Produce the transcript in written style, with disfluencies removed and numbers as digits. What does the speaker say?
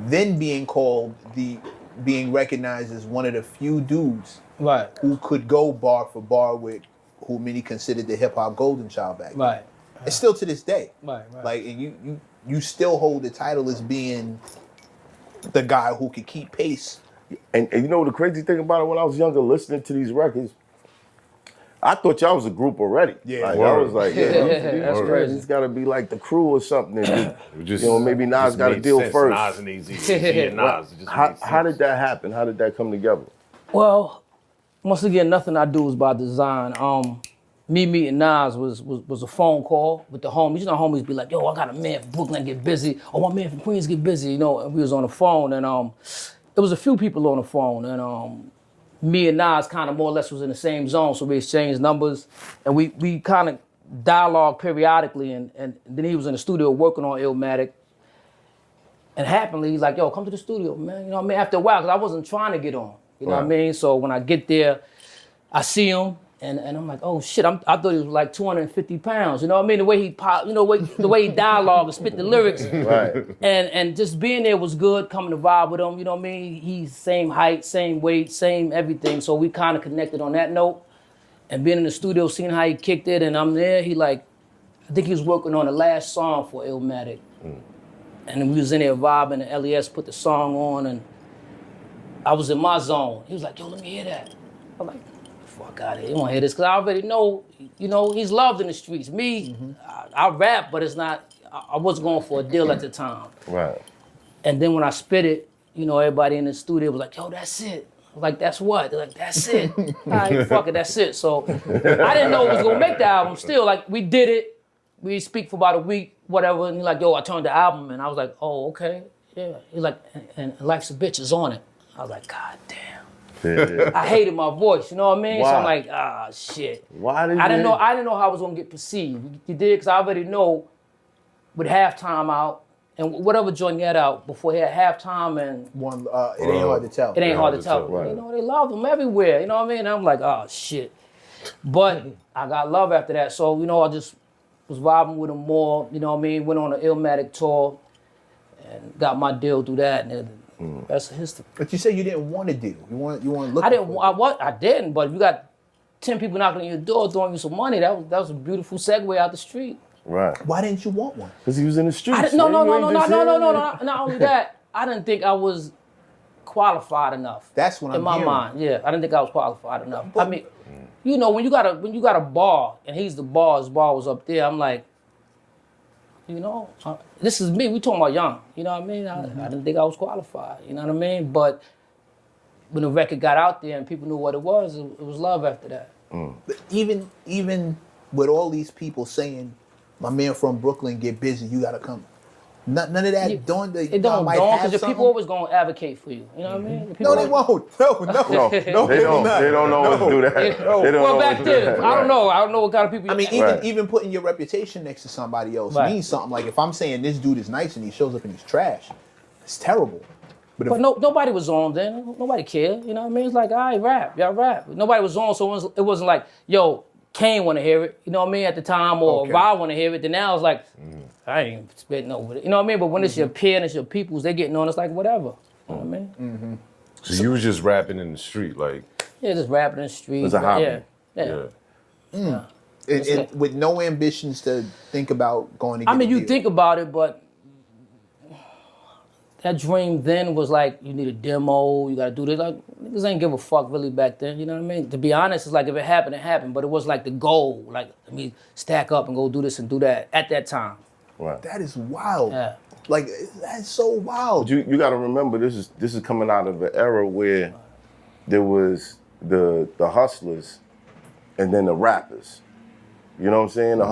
then being recognized as one of the few dudes Right. who could go bar for bar with who many considered the hip hop golden child back then. Right. It's still to this day. Right. Like, and you still hold the title as being the guy who could keep pace. And you know the crazy thing about it, when I was younger, listening to these records, I thought y'all was a group already. Yeah. Like, I was like, That's crazy. It's got to be like the crew or something. And Just, you know, maybe Nas just got to made deal sense. first. Nas and Eazy and Nas. It just How made sense. did that happen? How did that come together? Well, once again, nothing I do is by design. Me meeting Nas was a phone call with the homies. You know, homies be like, yo, I got a man from Brooklyn get busy. Oh, my man from Queens get busy. You know, and we was on the phone, and it was a few people on the phone, and me and Nas kind of more or less was in the same zone, so we exchanged numbers, and we kind of dialogue periodically, and then he was in the studio working on Illmatic, and happily he's like, yo, come to the studio, man. You know what I mean? After a while, because I wasn't trying to get on, you know what I mean? So when I get there, I see him, and I'm like, oh shit, I thought he was like 250 pounds, you know what I mean? The way he pop, you know, the way he dialogue and spit the lyrics. Right. And just being there was good, coming to vibe with him, you know what I mean? He's same height, same weight, same everything. So we kind of connected on that note. And being in the studio, seeing how he kicked it, and I'm there, I think he was working on the last song for Illmatic. And then we was in there vibing, and LES put the song on, and I was in my zone. He was like, yo, let me hear that. I'm like, fuck out of here, you want to hear this? Because I already know, you know, he's loved in the streets. Me, I rap, but it's not, I wasn't going for a deal at the time. Right. And then when I spit it, you know, everybody in the studio was like, yo, that's it. I was like, that's what? They're like, that's it. All right, fuck it, that's it. So I didn't know it was gonna make the album. Still, like, we did it. We speak for about a week, whatever, and he's like, yo, I turned the album, and I was like, oh, okay, yeah. He's like, and Life's a Bitch is on it. I was like, God damn. Yeah. I hated my voice, you know what I mean? Why? So I'm like, ah, shit. Why did I didn't know how I was gonna get perceived. You did, because I already know with Halftime out, and whatever joint he had out before he had Halftime and One, it ain't hard to tell. it ain't hard to tell. right. You know, they love him everywhere. You know what I mean? And I'm like, oh shit. But I got love after that. So, you know, I just was vibing with him more. You know what I mean? Went on an Illmatic tour and got my deal through that. And that's history. But you said you didn't want to do. You want to look. I didn't. But if you got 10 people knocking on your door throwing you some money, that was a beautiful segue out the street. Right. Why didn't you want one? Because he was in the streets. No. man. You ain't just here. Not only that, I didn't think I was qualified enough. That's what I'm in my hearing. mind. Yeah, I didn't think I was qualified enough. I mean, you know, when you got a bar and he's the bar, his bar was up there. I'm like, you know, this is me. We talking about young. You know what I mean? I didn't think I was qualified. You know what I mean? But when the record got out there and people knew what it was love after that. But even with all these people saying, my man from Brooklyn get busy, you gotta come. None of that. It Don't don't dawn because the people always gonna advocate for you. You know what I mean? The people No, they won't. No, They don't always do that. They don't Well, back always do then, that. I don't know. I don't know what kind of people. I mean, Right. even putting your reputation next to somebody else Right. means something. Like if I'm saying this dude is nice and he shows up and he's trash, it's terrible. But if, But nobody was on then. Nobody cared. You know what I mean? It's like, all right, rap. Y'all rap. Nobody was on, so it wasn't like, yo, Kane want to hear it. You know what I mean? At the time, or Okay. Rod want to hear it. Then now it's like, I ain't spitting over it. You know what I mean? But when it's your peer and it's your peoples, they getting on. It's like, whatever. You know what I mean? So you was just rapping in the street, like, Yeah, just rapping in the street. It's a hobby. Yeah. with no ambitions to think about going to get I mean, a you deal. think about it, but that dream then was like, you need a demo, you gotta do this. Like, niggas ain't give a fuck really back then, you know what I mean? To be honest, it's like if it happened, it happened. But it was like the goal, like, let me stack up and go do this and do that at that time. Right. That is wild. Yeah. Like that's so wild. But you got to remember, this is coming out of an era where there was the hustlers and then the rappers. You know what I'm saying? The hustlers